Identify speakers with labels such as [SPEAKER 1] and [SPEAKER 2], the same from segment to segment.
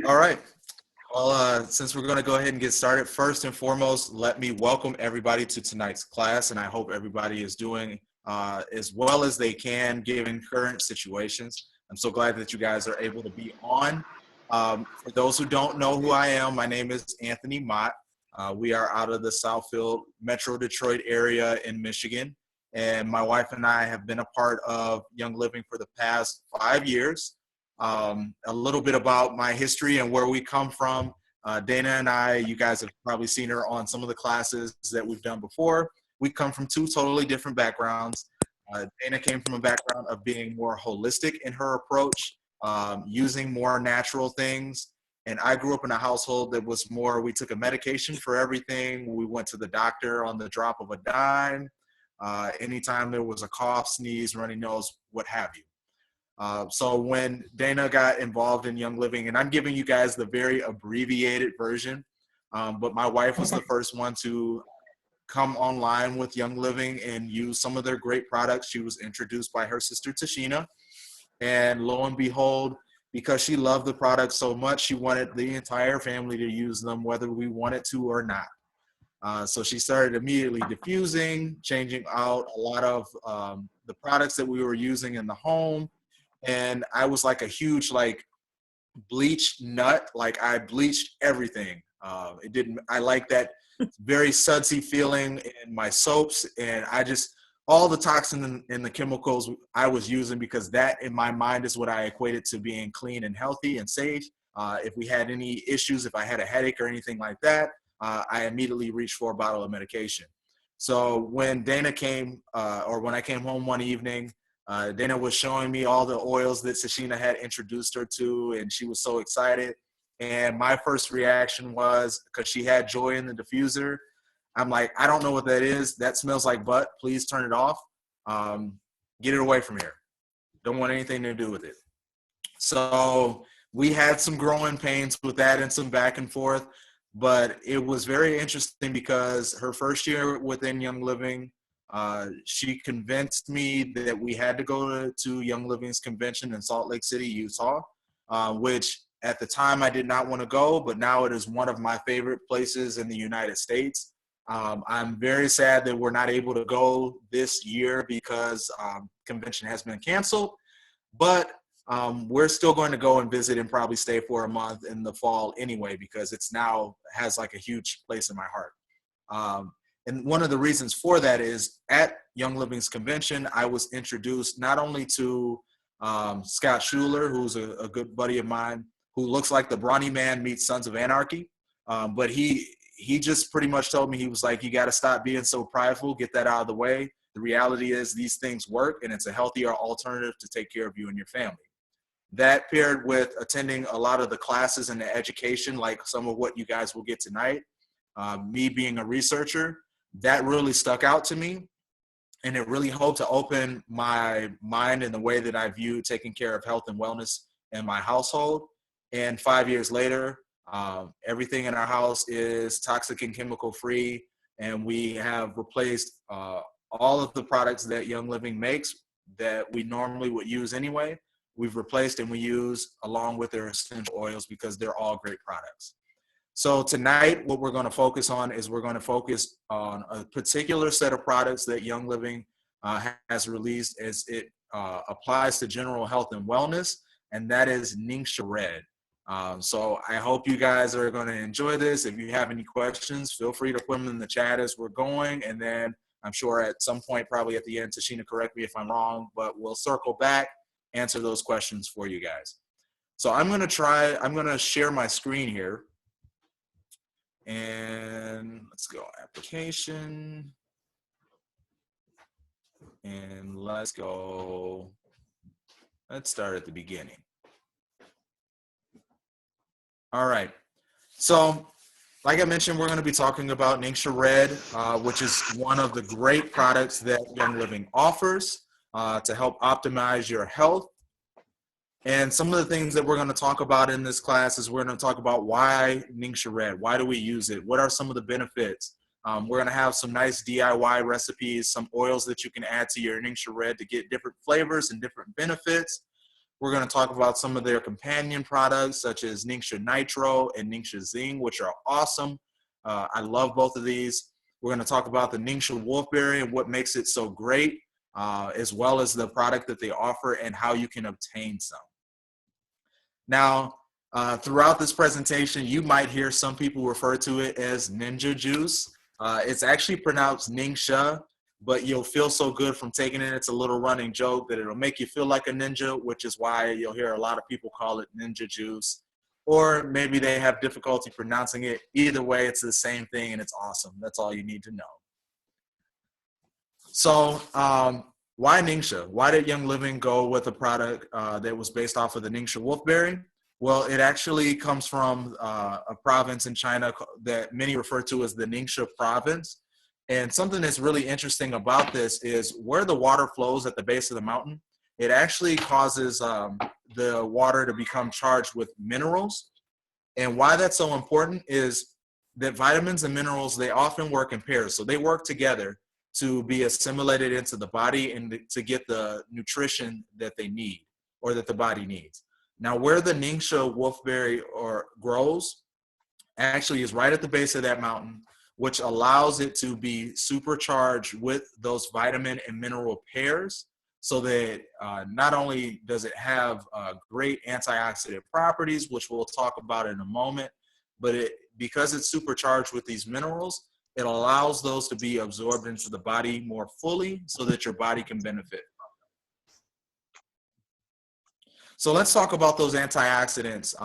[SPEAKER 1] All right. Well, since we're going to go ahead and get started, first and foremost, let me welcome everybody to tonight's class, and I hope everybody is doing as well as they can given current situations. I'm so glad that you guys are able to be on. For those who don't know who I am, my name is Anthony Mott. We are out of the Southfield, Metro Detroit area in Michigan, and my wife and I have been a part of Young Living for the past 5 years. A little bit about my history and where we come from. Dana and I, you guys have probably seen her on some of the classes that we've done before. We come from two totally different backgrounds. Dana came from a background of being more holistic in her approach, using more natural things. And I grew up in a household that was more, we took a medication for everything. We went to the doctor on the drop of a dime. Anytime there was a cough, sneeze, runny nose, what have you. So when Dana got involved in Young Living, and I'm giving you guys the very abbreviated version, but my wife was the first one to come online with Young Living and use some of their great products. She was introduced by her sister Tashina, and lo and behold, because she loved the product so much, she wanted the entire family to use them, whether we wanted to or not. So she started immediately diffusing, changing out a lot of the products that we were using in the home. And I was like a huge bleach nut. Like I bleached everything. I like that very sudsy feeling in my soaps, and all the toxins and the chemicals I was using, because that in my mind is what I equated to being clean and healthy and safe. If we had any issues, if I had a headache or anything like that, I immediately reached for a bottle of medication. So when Dana came, or when I came home one evening, Dana was showing me all the oils that Tashina had introduced her to, and she was so excited. And my first reaction was, because she had Joy in the diffuser, I'm like, I don't know what that is. That smells like butt. Please turn it off. Get it away from here. Don't want anything to do with it. So we had some growing pains with that and some back and forth. But it was very interesting because her first year within Young Living, she convinced me that we had to go to Young Living's convention in Salt Lake City, Utah, which at the time I did not want to go, but now it is one of my favorite places in the United States. I'm very sad that we're not able to go this year because convention has been canceled, but we're still going to go and visit and probably stay for a month in the fall anyway, because it's now has like a huge place in my heart. And one of the reasons for that is at Young Living's convention, I was introduced not only to Scott Schuler, who's a good buddy of mine, who looks like the Brawny Man meets Sons of Anarchy, but he just pretty much told me, he was like, you got to stop being so prideful, get that out of the way. The reality is these things work, and it's a healthier alternative to take care of you and your family. That paired with attending a lot of the classes and the education, like some of what you guys will get tonight, me being a researcher, that really stuck out to me. And it really helped to open my mind in the way that I view taking care of health and wellness in my household. And 5 years later, everything in our house is toxic and chemical free. And we have replaced all of the products that Young Living makes that we normally would use anyway. We've replaced and we use along with their essential oils, because they're all great products. So tonight, what we're going to focus on is we're going to focus on a particular set of products that Young Living has released as it applies to general health and wellness, and that is Ningxia Red. So I hope you guys are going to enjoy this. If you have any questions, feel free to put them in the chat as we're going, and then I'm sure at some point, probably at the end, Tashina, correct me if I'm wrong, but we'll circle back, answer those questions for you guys. So I'm going to share my screen here. And let's go application, and let's start at the beginning. All right, so like I mentioned, we're going to be talking about Ningxia Red, which is one of the great products that Young Living offers to help optimize your health. And some of the things that we're going to talk about in this class is we're going to talk about why Ningxia Red, why do we use it, what are some of the benefits. We're going to have some nice DIY recipes, some oils that you can add to your Ningxia Red to get different flavors and different benefits. We're going to talk about some of their companion products, such as Ningxia Nitro and Ningxia Zing, which are awesome. I love both of these. We're going to talk about the Ningxia Wolfberry and what makes it so great, as well as the product that they offer and how you can obtain some. Now, throughout this presentation, you might hear some people refer to it as Ninja Juice. It's actually pronounced Ningxia, but you'll feel so good from taking it. It's a little running joke that it'll make you feel like a ninja, which is why you'll hear a lot of people call it Ninja Juice. Or maybe they have difficulty pronouncing it. Either way, it's the same thing and it's awesome. That's all you need to know. So why Ningxia? Why did Young Living go with a product that was based off of the Ningxia Wolfberry? Well, it actually comes from a province in China that many refer to as the Ningxia province. And something that's really interesting about this is where the water flows at the base of the mountain, it actually causes the water to become charged with minerals. And why that's so important is that vitamins and minerals, they often work in pairs. So they work together to be assimilated into the body and to get the nutrition that they need or that the body needs. Now, where the Ningxia Wolfberry grows actually is right at the base of that mountain, which allows it to be supercharged with those vitamin and mineral pairs so that not only does it have great antioxidant properties, which we'll talk about in a moment, but because it's supercharged with these minerals, it allows those to be absorbed into the body more fully so that your body can benefit. So let's talk about those antioxidants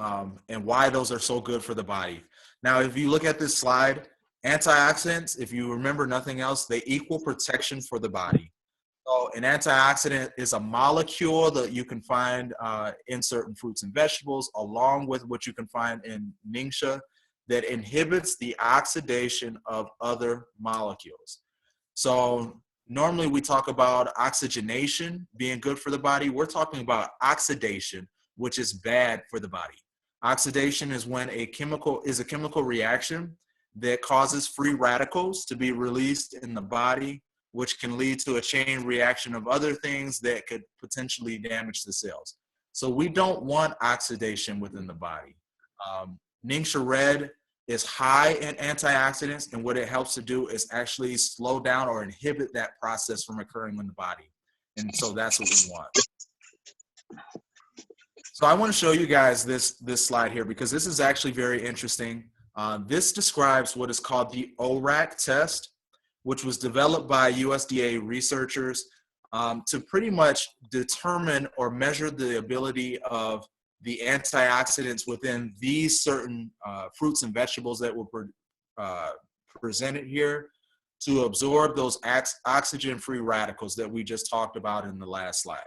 [SPEAKER 1] and why those are so good for the body. Now, if you look at this slide, antioxidants, if you remember nothing else, they equal protection for the body. So an antioxidant is a molecule that you can find in certain fruits and vegetables, along with what you can find in Ningxia, that inhibits the oxidation of other molecules. So normally we talk about oxygenation being good for the body. We're talking about oxidation, which is bad for the body. Oxidation is when a chemical reaction that causes free radicals to be released in the body, which can lead to a chain reaction of other things that could potentially damage the cells. So we don't want oxidation within the body. Ningxia Red is high in antioxidants, and what it helps to do is actually slow down or inhibit that process from occurring in the body. And so that's what we want. So I want to show you guys this slide here because this is actually very interesting. This describes what is called the ORAC test, which was developed by USDA researchers to pretty much determine or measure the ability of the antioxidants within these certain fruits and vegetables that were presented here to absorb those oxygen-free radicals that we just talked about in the last slide.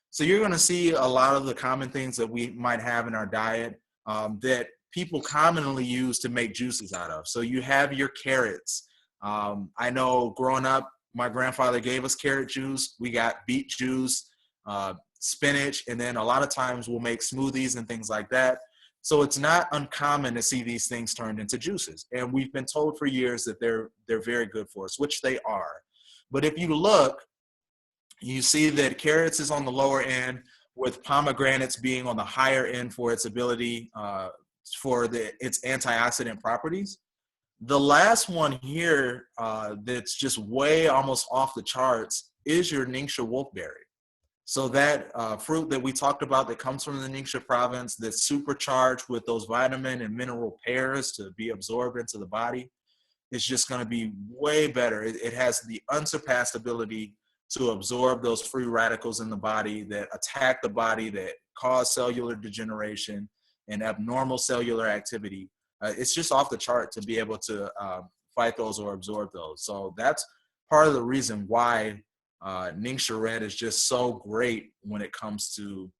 [SPEAKER 1] So you're going to see a lot of the common things that we might have in our diet that people commonly use to make juices out of. So you have your carrots. I know growing up, my grandfather gave us carrot juice. We got beet juice, spinach, and then a lot of times we'll make smoothies and things like that. So it's not uncommon to see these things turned into juices. And we've been told for years that they're very good for us, which they are. But if you look, you see that carrots is on the lower end, with pomegranates being on the higher end for its ability, for its antioxidant properties. The last one here that's just way almost off the charts is your Ningxia Wolfberry. So that fruit that we talked about that comes from the Ningxia province that's supercharged with those vitamin and mineral pairs to be absorbed into the body is just going to be way better. It has the unsurpassed ability to absorb those free radicals in the body that attack the body, that cause cellular degeneration and abnormal cellular activity. It's just off the chart to be able to fight those or absorb those. So that's part of the reason why Ningxia Red is just so great when it comes to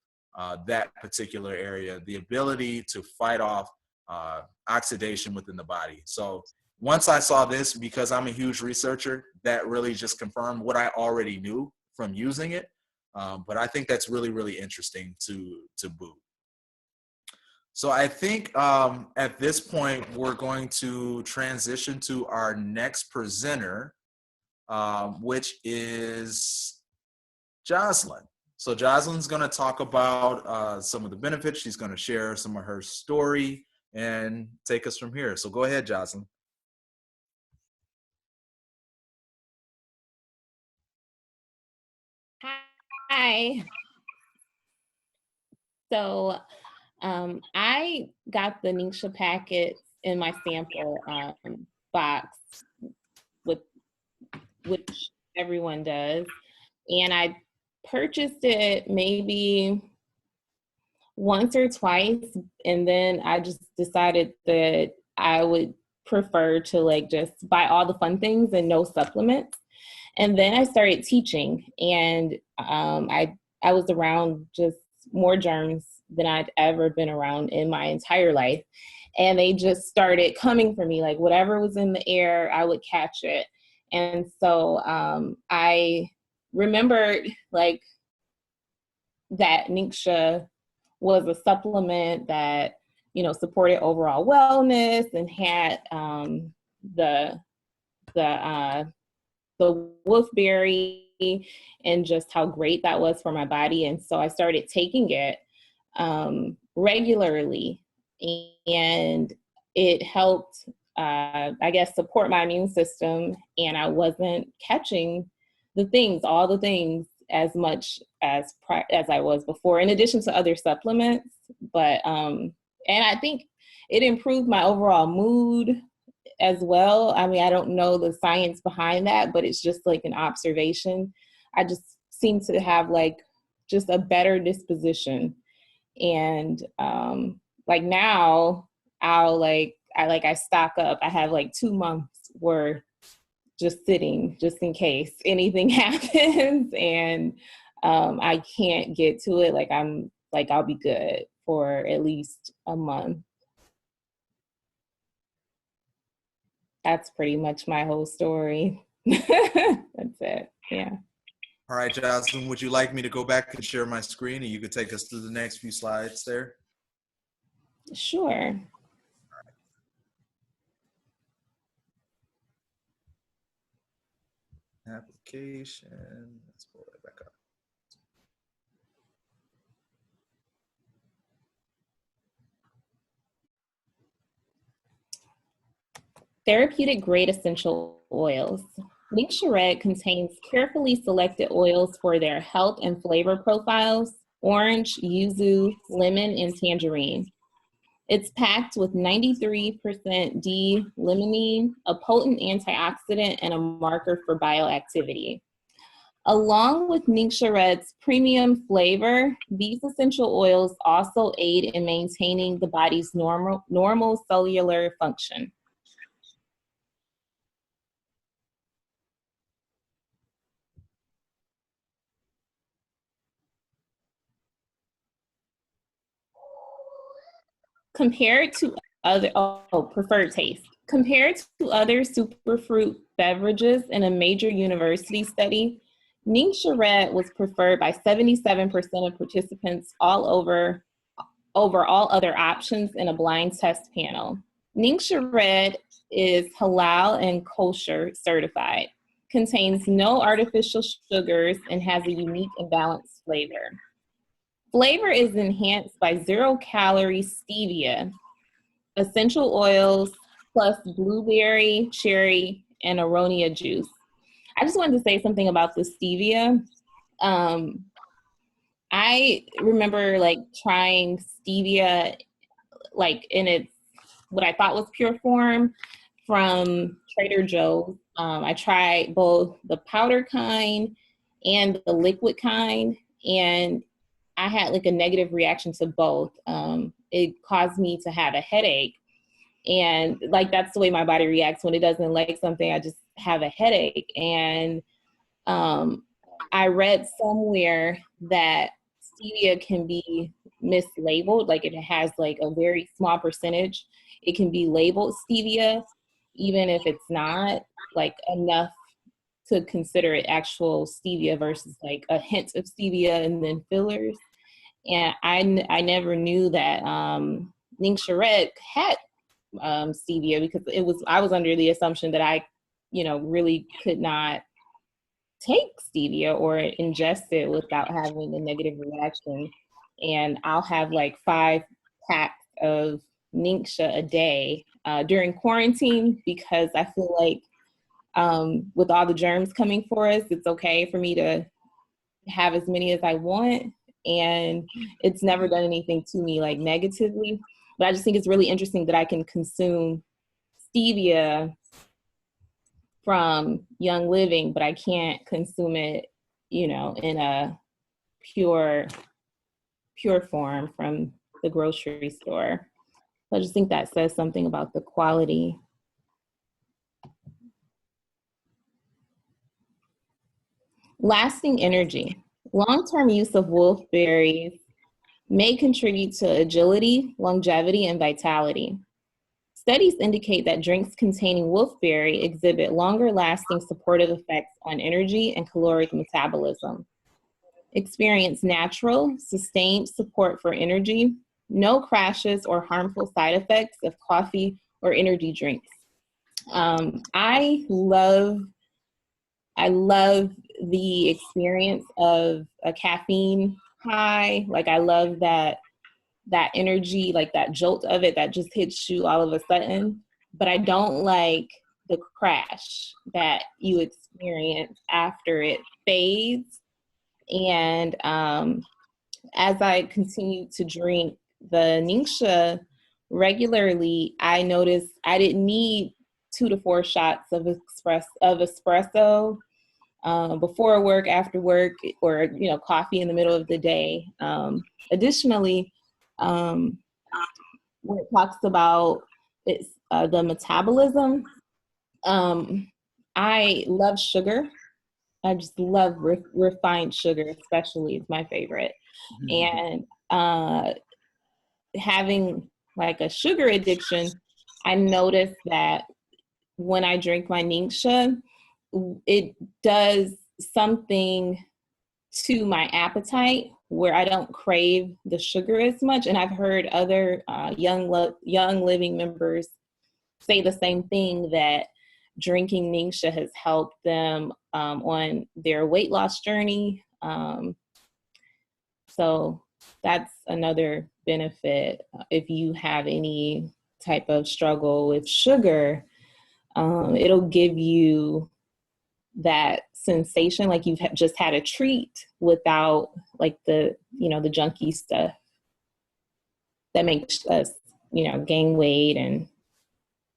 [SPEAKER 1] that particular area, the ability to fight off oxidation within the body. So once I saw this, because I'm a huge researcher, that really just confirmed what I already knew from using it. But I think that's really, really interesting to boot. So I think at this point, we're going to transition to our next presenter, which is Jocelyn. So Jocelyn's going to talk about some of the benefits. She's going to share some of her story and take us from here. So go ahead, Jocelyn.
[SPEAKER 2] Hi. So I got the Ningxia packets in my sample box, with which everyone does. And I purchased it maybe once or twice, and then I just decided that I would prefer to like just buy all the fun things and no supplements. And then I started teaching, and I was around just more germs than I'd ever been around in my entire life. And they just started coming for me, like whatever was in the air, I would catch it. And so I remembered like that Ningxia was a supplement that, you know, supported overall wellness and had the wolfberry and just how great that was for my body. And so I started taking it regularly, and it helped, I guess, support my immune system. And I wasn't catching all the things as much as I was before, in addition to other supplements. But and I think it improved my overall mood as well. I mean, I don't know the science behind that, but it's just like an observation. I just seem to have like just a better disposition. And like now I stock up. I have like 2 months worth just sitting, just in case anything happens and I can't get to it. I'll be good for at least a month. That's pretty much my whole story. That's it. Yeah.
[SPEAKER 1] All right, Jocelyn, would you like me to go back and share my screen and you could take us through the next few slides there?
[SPEAKER 2] Sure.
[SPEAKER 1] Application, let's pull that back up.
[SPEAKER 2] Therapeutic grade essential oils. Ningxia Red contains carefully selected oils for their health and flavor profiles: orange, yuzu, lemon, and tangerine. It's packed with 93% D-limonene, a potent antioxidant and a marker for bioactivity. Along with Ningxia Red's premium flavor, these essential oils also aid in maintaining the body's normal cellular function. Compared to preferred taste. Compared to other superfruit beverages in a major university study, Ningxia Red was preferred by 77% of participants over all other options in a blind test panel. Ningxia Red is halal and kosher certified, contains no artificial sugars, and has a unique and balanced flavor. Flavor is enhanced by 0-calorie stevia, essential oils, plus blueberry, cherry, and aronia juice. I just wanted to say something about the stevia. I remember like trying stevia like in its what I thought was pure form from Trader Joe's. I tried both the powder kind and the liquid kind, and I had like a negative reaction to both. It caused me to have a headache. And like, that's the way my body reacts when it doesn't like something. I just have a headache. And I read somewhere that stevia can be mislabeled. Like it has like a very small percentage. It can be labeled stevia, even if it's not like enough to consider it actual stevia versus like a hint of stevia and then fillers. And I never knew that Ningxia Red had stevia, because I was under the assumption that I, really could not take stevia or ingest it without having a negative reaction. And I'll have like 5 packs of Ningxia a day during quarantine, because I feel like with all the germs coming for us, it's okay for me to have as many as I want. And it's never done anything to me like negatively. But I just think it's really interesting that I can consume stevia from Young Living, but I can't consume it, you know, in a pure form from the grocery store. So I just think that says something about the quality. Lasting energy. Long-term use of wolfberries may contribute to agility, longevity, and vitality. Studies indicate that drinks containing wolfberry exhibit longer-lasting supportive effects on energy and caloric metabolism. Experience natural, sustained support for energy, no crashes or harmful side effects of coffee or energy drinks. I love the experience of a caffeine high. Like, I love that energy, like that jolt of it that just hits you all of a sudden. But I don't like the crash that you experience after it fades. And as I continued to drink the Ningxia regularly, I noticed I didn't need 2 to 4 shots of espresso before work, after work, or coffee in the middle of the day. Additionally, when it talks about the metabolism, I love sugar. I just love refined sugar, especially. It's my favorite. And having like a sugar addiction, I noticed that when I drink my Ningxia, it does something to my appetite where I don't crave the sugar as much. And I've heard other young living members say the same thing, that drinking Ningxia has helped them on their weight loss journey. So that's another benefit. If you have any type of struggle with sugar, it'll give you that sensation like you've just had a treat without like the junky stuff that makes us gain weight and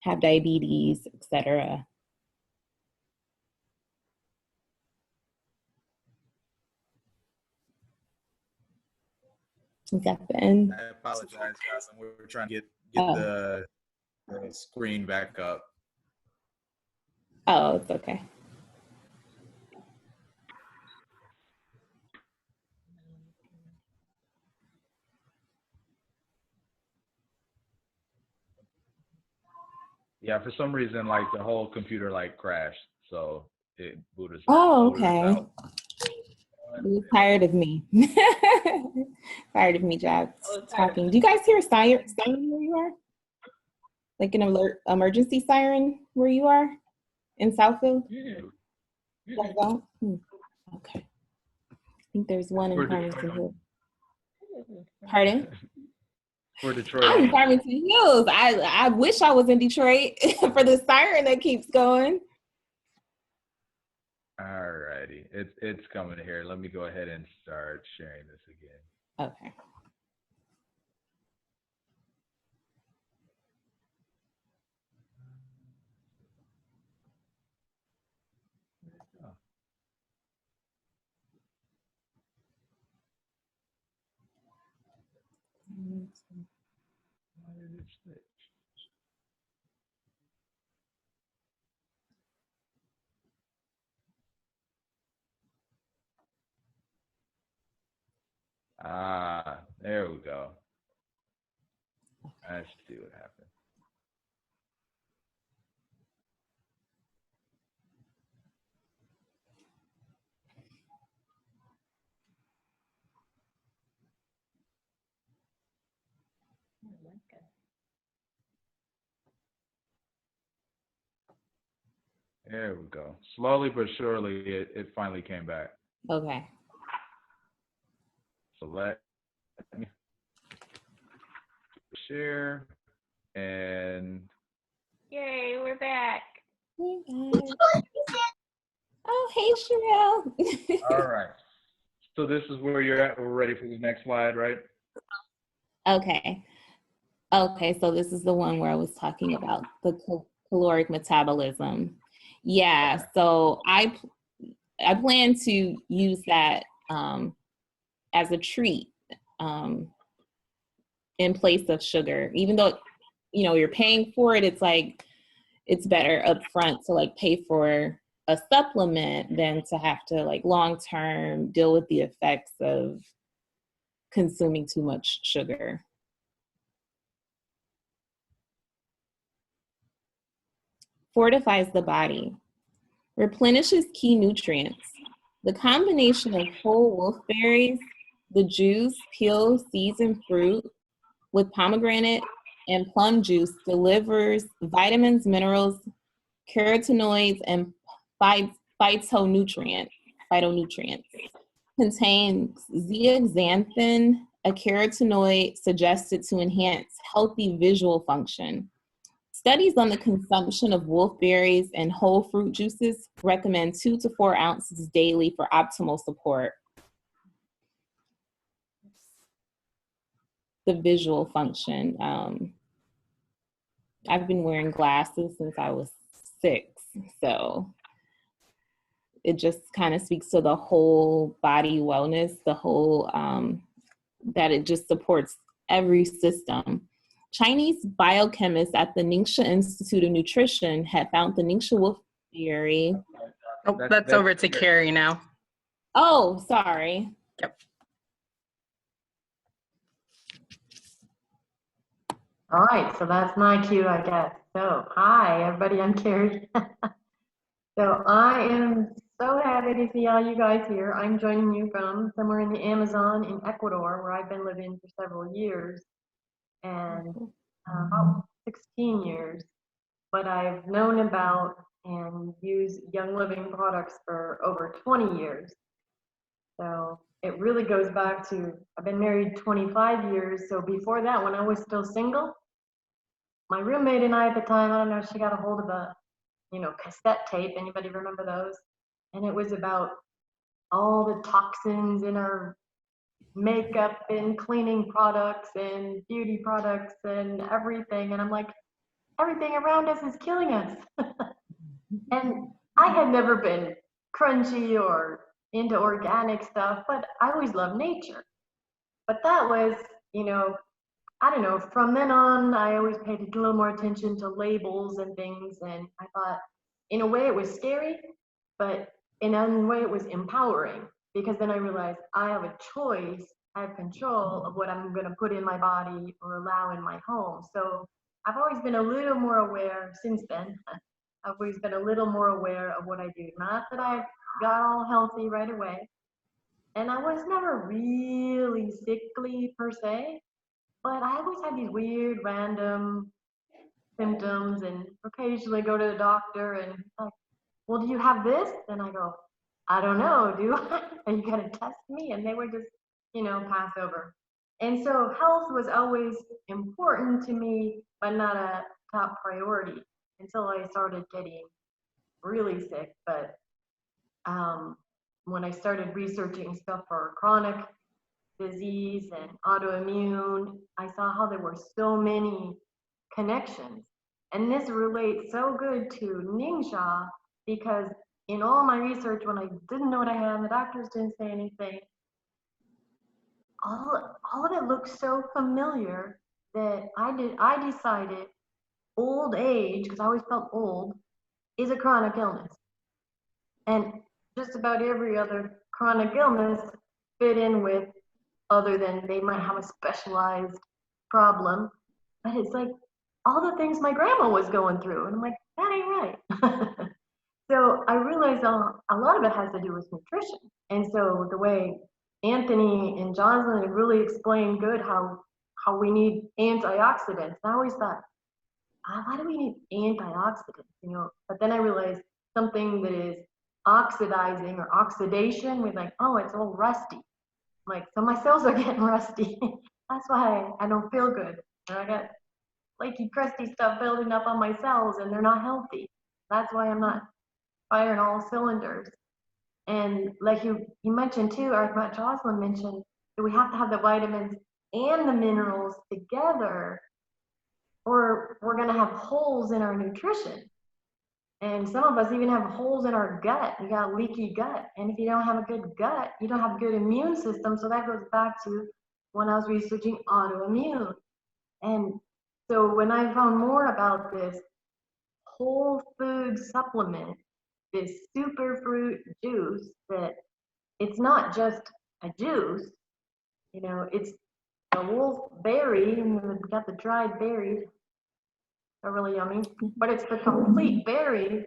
[SPEAKER 2] have diabetes, etc. Is that the end?
[SPEAKER 1] I apologize, guys. We're trying to get the screen back up.
[SPEAKER 2] Oh, it's okay.
[SPEAKER 1] Yeah, for some reason, like the whole computer like crashed, so it booted us.
[SPEAKER 2] Oh,
[SPEAKER 1] booted us
[SPEAKER 2] okay.
[SPEAKER 1] out.
[SPEAKER 2] You're tired of me. Tired of me, Jack, talking. Do you guys hear a siren where you are? Like an emergency siren where you are in Southfield? You guys don't? Okay. I think there's one in Farmington Hills. Pardon?
[SPEAKER 1] For Detroit.
[SPEAKER 2] I'm in Farmington Hills. I wish I was in Detroit for the siren that keeps going.
[SPEAKER 1] All righty. It's coming here. Let me go ahead and start sharing this again.
[SPEAKER 2] Okay.
[SPEAKER 1] There we go. Let's see what happens. There we go. Slowly but surely, it finally came back.
[SPEAKER 2] Okay.
[SPEAKER 1] So let me share and
[SPEAKER 3] Yay, we're back.
[SPEAKER 2] Hey guys. Oh, hey Sherelle.
[SPEAKER 1] all right. So this is where you're at. We're ready for the next slide, right?
[SPEAKER 2] Okay. Okay, so this is the one where I was talking about the caloric metabolism. Yeah, so I plan to use that as a treat in place of sugar. Even though, you know, you're paying for it, it's like, it's better up front to like pay for a supplement than to have to like long-term deal with the effects of consuming too much sugar. Fortifies the body, replenishes key nutrients. The combination of whole wolfberries, the juice, peel, seeds, and fruit with pomegranate and plum juice delivers vitamins, minerals, carotenoids, and phytonutrients. Contains zeaxanthin, a carotenoid suggested to enhance healthy visual function. Studies on the consumption of wolfberries and whole fruit juices recommend 2 to 4 ounces daily for optimal support. The visual function. I've been wearing glasses since I was 6, so it just kind of speaks to the whole body wellness, the whole, that it just supports every system. Chinese biochemists at the Ningxia Institute of Nutrition had found the Ningxia wolfberry.
[SPEAKER 3] Oh, that's over to Carrie now.
[SPEAKER 2] Oh, sorry.
[SPEAKER 3] Yep.
[SPEAKER 4] All right, so that's my cue, I guess. So, hi, everybody, I'm Carrie. So I am so happy to see all you guys here. I'm joining you from somewhere in the Amazon in Ecuador, where I've been living for several years, and about 16 years. But I've known about and used Young Living products for over 20 years. So it really goes back to, I've been married 25 years. So before that, when I was still single, my roommate and I at the time, I don't know, she got a hold of a, cassette tape. Anybody remember those? And it was about all the toxins in our makeup and cleaning products and beauty products and everything. And I'm like, everything around us is killing us. And I had never been crunchy or into organic stuff, but I always loved nature. But that was, I don't know, from then on, I always paid a little more attention to labels and things. And I thought, in a way, it was scary, but in a way, it was empowering, because then I realized I have a choice, I have control of what I'm going to put in my body or allow in my home. So I've always been a little more aware since then. I've always been a little more aware of what I do. Not that I got all healthy right away. And I was never really sickly per se, but I always had these weird random symptoms and occasionally go to the doctor and like, well, do you have this? And I go, I don't know, do I? Are you gonna test me? And they would just, pass over. And so health was always important to me, but not a top priority until I started getting really sick. But when I started researching stuff for chronic disease and autoimmune, I saw how there were so many connections. And this relates so good to Ningxia, because in all my research, when I didn't know what I had, the doctors didn't say anything, all of it looked so familiar that I decided old age, because I always felt old, is a chronic illness. And just about every other chronic illness fit in with, other than they might have a specialized problem, but it's like all the things my grandma was going through, and I'm like, that ain't right. So I realized a lot of it has to do with nutrition. And so the way Anthony and Jocelyn had really explained good how we need antioxidants. And I always thought, why do we need antioxidants? But then I realized something that is oxidizing or oxidation, we're like, oh, it's all rusty. Like, so my cells are getting rusty. That's why I don't feel good. And I got flaky, crusty stuff building up on my cells, and they're not healthy. That's why I'm not firing all cylinders. And like you mentioned too, or what Jocelyn mentioned, that we have to have the vitamins and the minerals together, or we're going to have holes in our nutrition. And some of us even have holes in our gut. You got a leaky gut. And if you don't have a good gut, you don't have a good immune system. So that goes back to when I was researching autoimmune. And so when I found more about this whole food supplement, this Superfruit juice, that it's not just a juice, you know, it's a wolfberry, and we've got the dried berries. They're really yummy, but it's the complete berry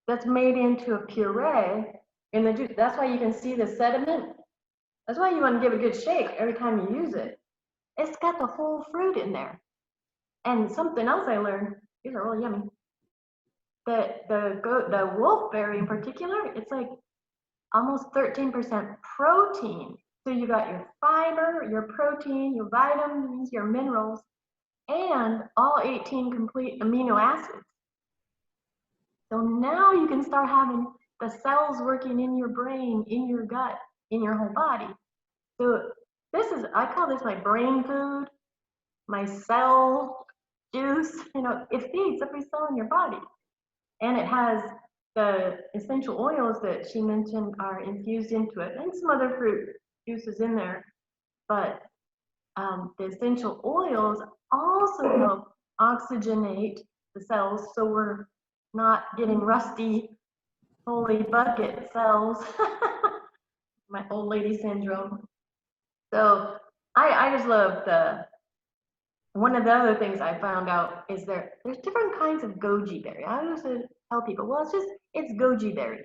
[SPEAKER 4] that's made into a puree in the juice. That's why you can see the sediment. That's why you want to give a good shake every time you use it. It's got the whole fruit in there. And something else I learned, these are really yummy. The wolfberry in particular, it's like almost 13% protein. So you got your fiber, your protein, your vitamins, your minerals, and all 18 complete amino acids. So now you can start having the cells working in your brain, in your gut, in your whole body. So this is, I call this my brain food, my cell juice. You know, it feeds every cell in your body. And it has the essential oils that she mentioned are infused into it, and some other fruit juices in there. But the essential oils also help oxygenate the cells, so we're not getting rusty, holy bucket cells, my old lady syndrome. So I just love one of the other things I found out is there's different kinds of goji berry. I always tell people, well, it's goji berry.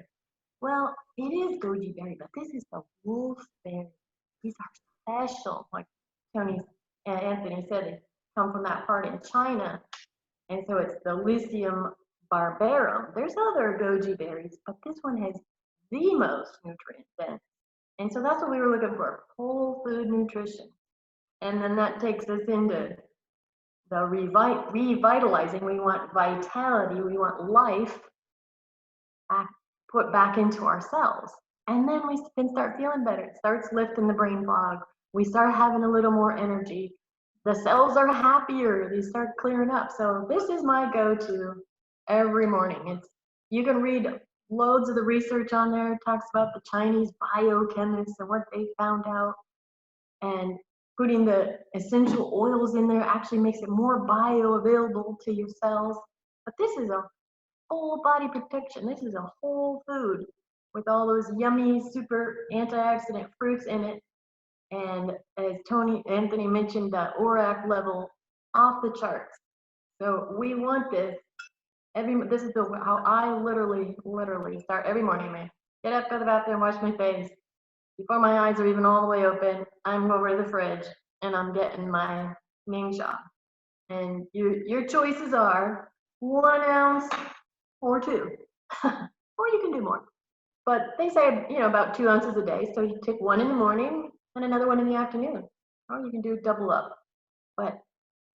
[SPEAKER 4] Well, it is goji berry, but this is the wolfberry. These are special, like Tony and Anthony said, they come from that part in China. And so it's the Lycium barbarum. There's other goji berries, but this one has the most nutrient dense. And so that's what we were looking for, whole food nutrition. And then that takes us into the revitalizing. We want vitality, we want life put back into our cells. And then we can start feeling better. It starts lifting the brain fog. We start having a little more energy. The cells are happier. They start clearing up. So this is my go-to every morning. You can read loads of the research on there. It talks about the Chinese biochemists and what they found out. And putting the essential oils in there actually makes it more bioavailable to your cells. But this is a whole body protection. This is a whole food with all those yummy, super antioxidant fruits in it. And as Anthony mentioned, the ORAC level off the charts. So we want this. This is how I literally start every morning. I get up, go to the bathroom, wash my face. Before my eyes are even all the way open, I'm over to the fridge and I'm getting my Ningxia. And your choices are 1 ounce or 2, or you can do more. But they say, you know, about 2 ounces a day. So you take 1 in the morning and another 1 in the afternoon, or you can do double up. But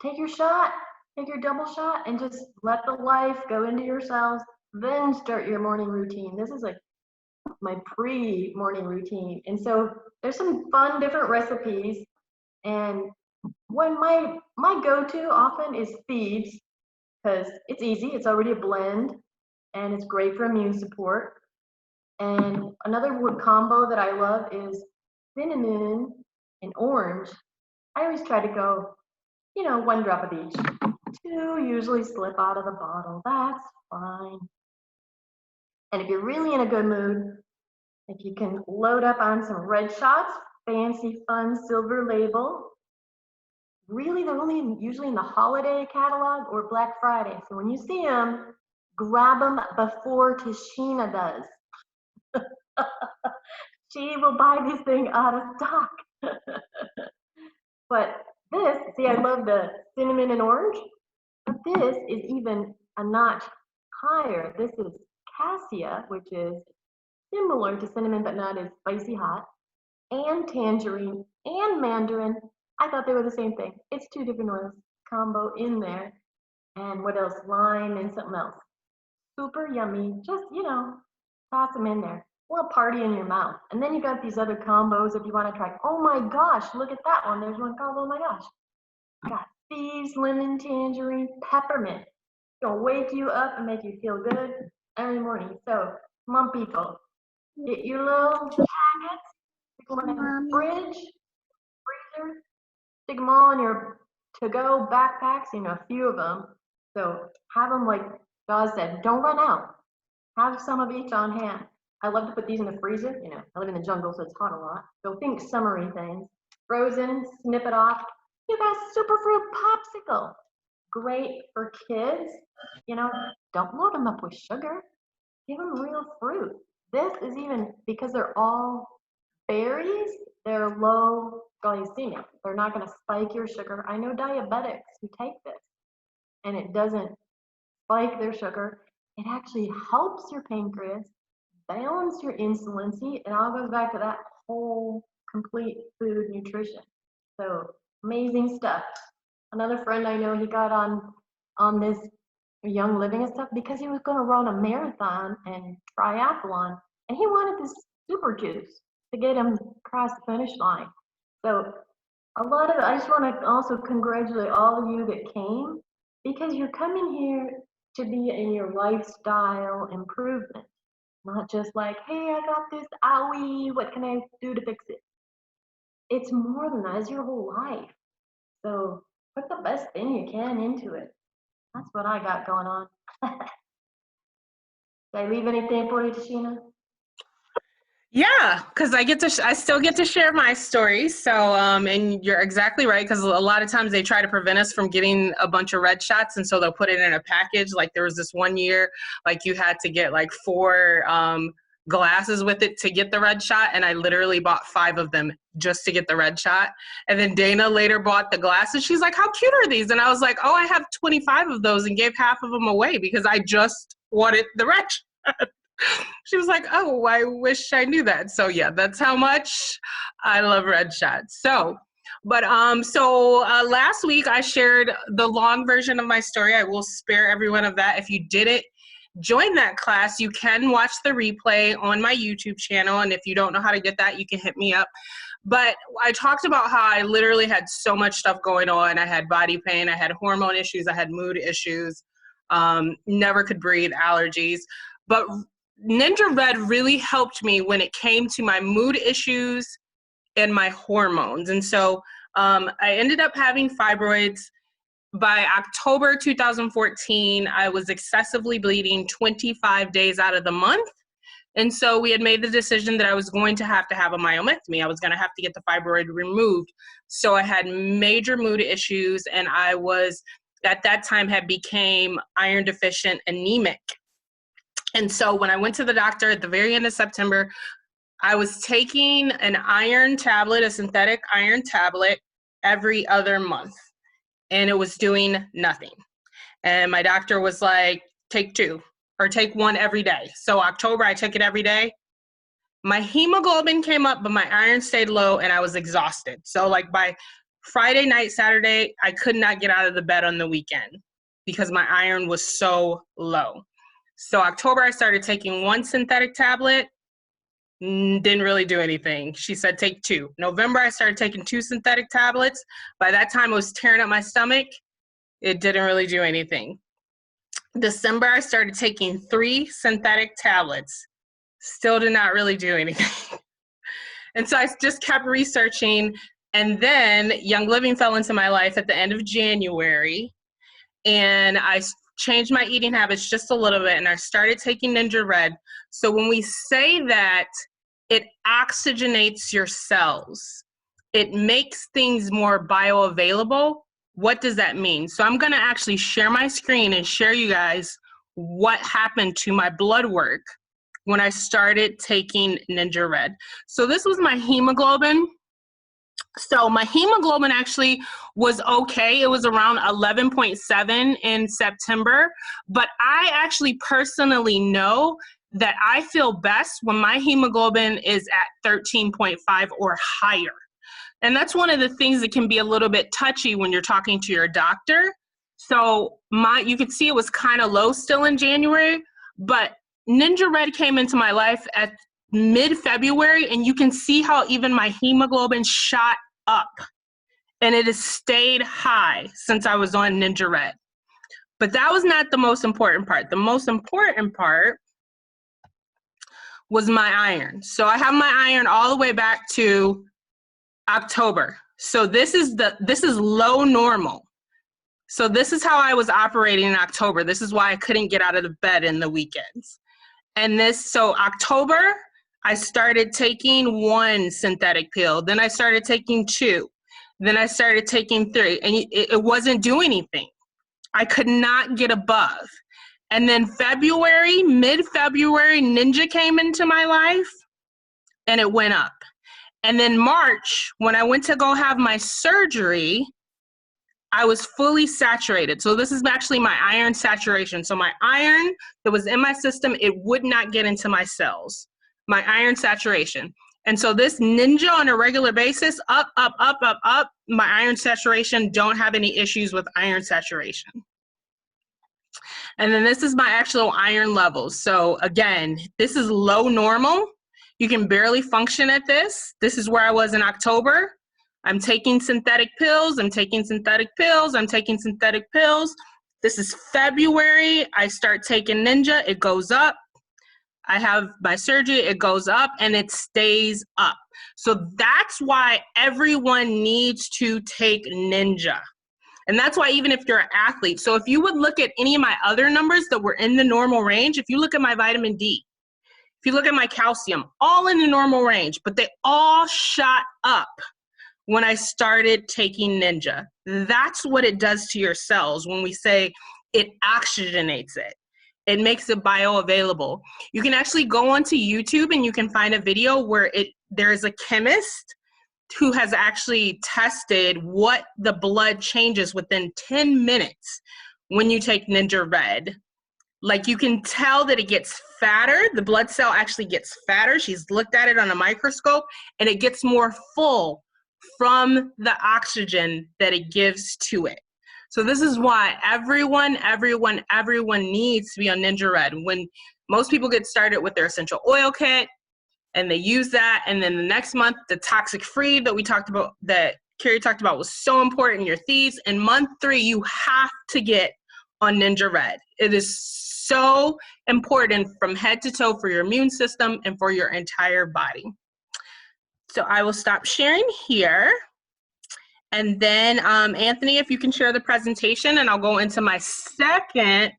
[SPEAKER 4] take your shot, take your double shot, and just let the life go into your cells. Then start your morning routine. This is like my pre-morning routine. And so there's some fun different recipes. And when my go-to often is feeds, because it's easy, it's already a blend, and it's great for immune support. And another wood combo that I love is cinnamon and orange. I always try to go, you know, 1 drop of each. 2 usually slip out of the bottle. That's fine. And if you're really in a good mood, if you can load up on some red shots, fancy, fun, silver label. Really, they're only usually in the holiday catalog or Black Friday. So when you see them, grab them before Tashina does. She will buy this thing out of stock. But this, see, I love the cinnamon and orange, but this is even a notch higher. This is cassia, which is similar to cinnamon but not as spicy hot, and tangerine and mandarin. I thought they were the same thing. It's 2 different oils combo in there. And what else? Lime and something else. Super yummy. Just, toss them in there. Well, party in your mouth. And then you got these other combos if you want to try. Oh my gosh, look at that one. There's one combo. Oh my gosh. Got thieves, lemon, tangerine, peppermint. It'll wake you up and make you feel good every morning. So, come on, people. Get your little packets. Stick them in the fridge, freezer. Stick them all in your to-go backpacks, a few of them. So have them, like Dawes said, don't run out. Have some of each on hand. I love to put these in the freezer. I live in the jungle, so it's hot a lot. So think summery things. Frozen, snip it off. You got Superfruit popsicle. Great for kids. Don't load them up with sugar. Give them real fruit. This is even, because they're all berries, they're low glycemic. They're not going to spike your sugar. I know diabetics who take this, and it doesn't spike their sugar. It actually helps your pancreas, balance your insulin. See, it all goes back to that whole complete food nutrition. So amazing stuff. Another friend I know, he got on this Young Living and stuff because he was going to run a marathon and triathlon, and he wanted this super juice to get him across the finish line. So I just want to also congratulate all of you that came, because you're coming here to be in your lifestyle improvement, not just like, hey, I got this owie, what can I do to fix it? It's more than that, it's your whole life. So put the best thing you can into it. That's what I got going on. Did I leave anything for you, Tashina?
[SPEAKER 3] Yeah, because I still get to share my story. So, and you're exactly right, because a lot of times they try to prevent us from getting a bunch of red shots, and so they'll put it in a package. Like there was this one year, like you had to get like 4 glasses with it to get the red shot, and I literally bought 5 of them just to get the red shot. And then Dana later bought the glasses. She's like, how cute are these? And I was like, oh, I have 25 of those, and gave half of them away because I just wanted the red shot. She was like, oh, I wish I knew that. So yeah, that's how much I love red shots. So, but last week I shared the long version of my story. I will spare everyone of that. If you didn't join that class, you can watch the replay on my YouTube channel. And if you don't know how to get that, you can hit me up. But I talked about how I literally had so much stuff going on. I had body pain, I had hormone issues, I had mood issues, never could breathe, allergies. But Ninja Red really helped me when it came to my mood issues and my hormones. And so I ended up having fibroids. By October 2014, I was excessively bleeding 25 days out of the month. And so we had made the decision that I was going to have a myomectomy. I was going to have to get the fibroid removed. So I had major mood issues, and I was, at that time, had became iron deficient anemic. And so when I went to the doctor at the very end of September, I was taking an iron tablet, a synthetic iron tablet, every other month. And it was doing nothing. And my doctor was like, take 2 or take 1 every day. So October, I took it every day. My hemoglobin came up, but my iron stayed low, and I was exhausted. So like by Friday night, Saturday, I could not get out of the bed on the weekend because my iron was so low. So October, I started taking 1 synthetic tablet. Didn't really do anything. She said, take 2. November, I started taking 2 synthetic tablets. By that time, it was tearing up my stomach. It didn't really do anything. December, I started taking 3 synthetic tablets. Still did not really do anything. And so I just kept researching. And then Young Living fell into my life at the end of January. And I changed my eating habits just a little bit, and I started taking Ninja Red. So when we say that it oxygenates your cells, it makes things more bioavailable, what does that mean? So I'm going to actually share my screen and share you guys what happened to my blood work when I started taking Ninja Red. So this was my hemoglobin So my hemoglobin actually was okay. It was around 11.7 in September, but I actually personally know that I feel best when my hemoglobin is at 13.5 or higher. And that's one of the things that can be a little bit touchy when you're talking to your doctor. So you could see it was kind of low still in January, but Ninja Red came into my life at mid-February, and you can see how even my hemoglobin shot up, and it has stayed high since I was on Ninja Red. But that was not the most important part. The most important part was my iron. So I have my iron all the way back to October. So this is low normal. So this is how I was operating in October. This is why I couldn't get out of the bed in the weekends. And so October, I started taking 1 synthetic pill. Then I started taking 2. Then I started taking 3. And it wasn't doing anything. I could not get above. And then February, mid-February, Ninja came into my life, and it went up. And then March, when I went to go have my surgery, I was fully saturated. So this is actually my iron saturation. So my iron that was in my system, it would not get into my cells. My iron saturation. And so this Ninja on a regular basis, up, up, up, up, up, my iron saturation, don't have any issues with iron saturation. And then this is my actual iron levels. So again, this is low normal. You can barely function at this. This is where I was in October. I'm taking synthetic pills, I'm taking synthetic pills, I'm taking synthetic pills. This is February, I start taking Ninja, it goes up. I have my surgery, it goes up, and it stays up. So that's why everyone needs to take Ninja. And that's why even if you're an athlete, so if you would look at any of my other numbers that were in the normal range, if you look at my vitamin D, if you look at my calcium, all in the normal range, but they all shot up when I started taking Ninja. That's what it does to your cells when we say it oxygenates it. It makes it bioavailable. You can actually go onto YouTube and you can find a video where there is a chemist who has actually tested what the blood changes within 10 minutes when you take Ninja Red. Like, you can tell that it gets fatter. The blood cell actually gets fatter. She's looked at it on a microscope, and it gets more full from the oxygen that it gives to it. So this is why everyone needs to be on Ninja Red. When most people get started with their essential oil kit and they use that, and then the next month, the toxic free that we talked about, that Carrie talked about, was so important, your thieves. In month 3, you have to get on Ninja Red. It is so important from head to toe for your immune system and for your entire body. So I will stop sharing here. And then Anthony, if you can share the presentation, and I'll go into my second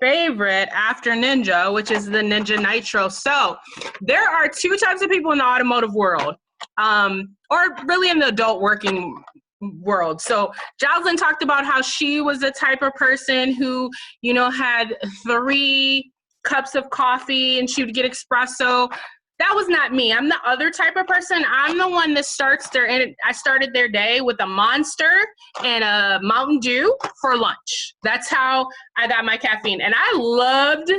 [SPEAKER 3] favorite after Ninja, which is the Ninja Nitro. So there are 2 types of people in the automotive world, or really in the adult working world. So Jocelyn talked about how she was the type of person who, you know, had 3 cups of coffee and she would get espresso. That was not me. I'm the other type of person. I'm the one that I started their day with a Monster and a Mountain Dew for lunch. That's how I got my caffeine. And I loved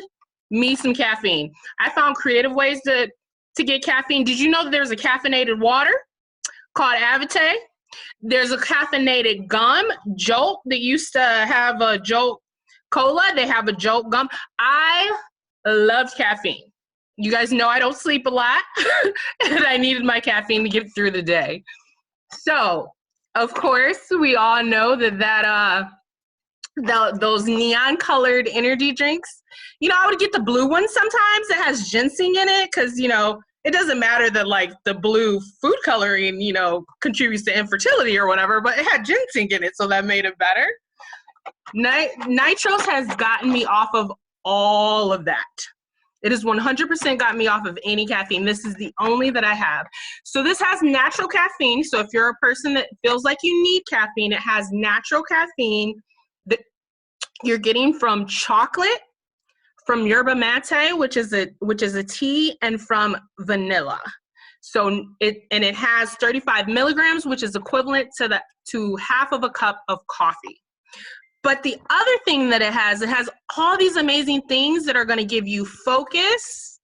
[SPEAKER 3] me some caffeine. I found creative ways to get caffeine. Did you know that there's a caffeinated water called Avite? There's a caffeinated gum, Jolt, that used to have a Jolt Cola. They have a Jolt gum. I loved caffeine. You guys know I don't sleep a lot, and I needed my caffeine to get through the day. So, of course, we all know that those neon-colored energy drinks, you know, I would get the blue one sometimes that has ginseng in it, because, you know, it doesn't matter that, like, the blue food coloring, you know, contributes to infertility or whatever, but it had ginseng in it, so that made it better. Nitros has gotten me off of all of that. It has 100% got me off of any caffeine. This is the only that I have. So this has natural caffeine. So if you're a person that feels like you need caffeine, it has natural caffeine that you're getting from chocolate, from yerba mate, which is a tea, and from vanilla. So it has 35 milligrams, which is equivalent to half of a cup of coffee. But the other thing that it has all these amazing things that are going to give you focus,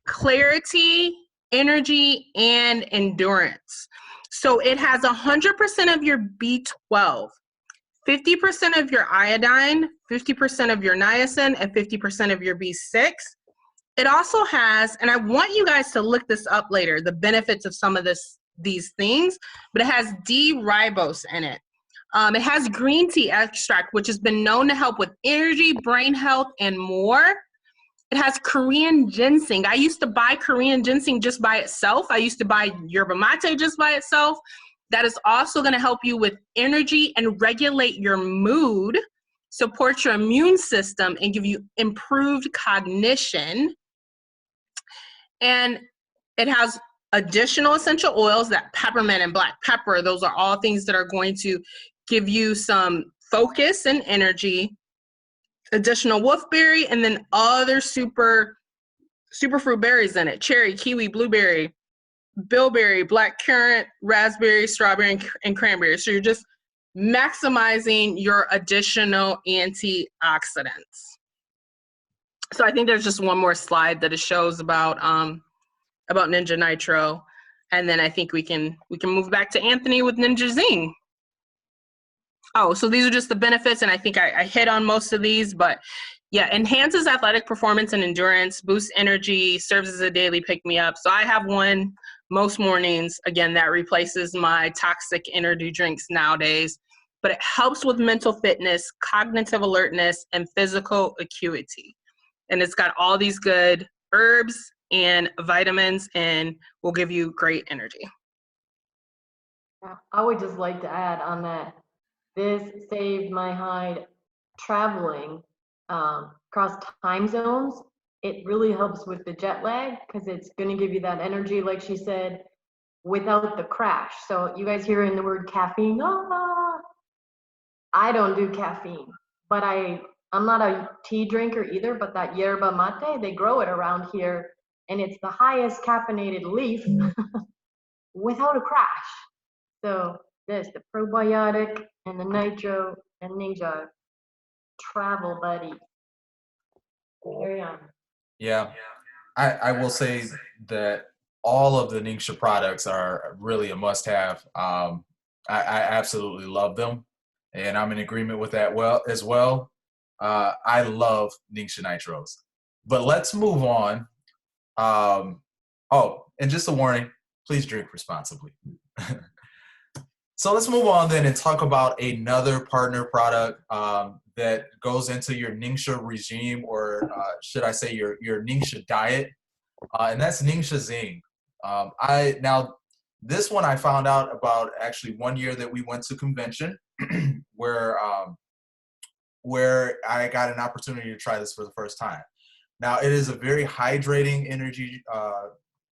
[SPEAKER 3] clarity, energy, and endurance. So it has 100% of your B12, 50% of your iodine, 50% of your niacin, and 50% of your B6. It also has, and I want you guys to look this up later, the benefits of some of these things, but it has D-ribose in it. It has green tea extract, which has been known to help with energy, brain health, and more. It has Korean ginseng. I used to buy Korean ginseng just by itself. I used to buy yerba mate just by itself. That is also going to help you with energy and regulate your mood, support your immune system, and give you improved cognition. And it has additional essential oils, that peppermint and black pepper. Those are all things that are going to give you some focus and energy. Additional wolfberry, and then other superfruit berries in it: cherry, kiwi, blueberry, bilberry, black currant, raspberry, strawberry, and cranberry. So you're just maximizing your additional antioxidants. So I think there's just one more slide that it shows about Ninja Nitro, and then I think we can move back to Anthony with Ninja Zing. Oh, so these are just the benefits, and I think I hit on most of these, but yeah, enhances athletic performance and endurance, boosts energy, serves as a daily pick-me-up. So I have one most mornings. Again, that replaces my toxic energy drinks nowadays, but it helps with mental fitness, cognitive alertness, and physical acuity. And it's got all these good herbs and vitamins, and will give you great energy.
[SPEAKER 4] I would just like to add on that. This saved my hide traveling across time zones. It really helps with the jet lag because it's going to give you that energy, like she said, without the crash. So you guys hearing the word caffeine? Ah, I don't do caffeine, but I'm not a tea drinker either, but that yerba mate, they grow it around here, and it's the highest caffeinated leaf without a crash. So there's the probiotic and the nitro and Ningxia travel buddy. Carry on.
[SPEAKER 1] Yeah, I will say that all of the Ningxia products are really a must-have. I absolutely love them, and I'm in agreement with that as well. I love Ningxia Nitros. But let's move on. Oh, and just a warning, please drink responsibly. So let's move on then and talk about another partner product that goes into your Ningxia regime, or should I say your Ningxia diet, and that's Ningxia Zing. Now this one I found out about actually one year that we went to convention where I got an opportunity to try this for the first time. Now it is a very hydrating energy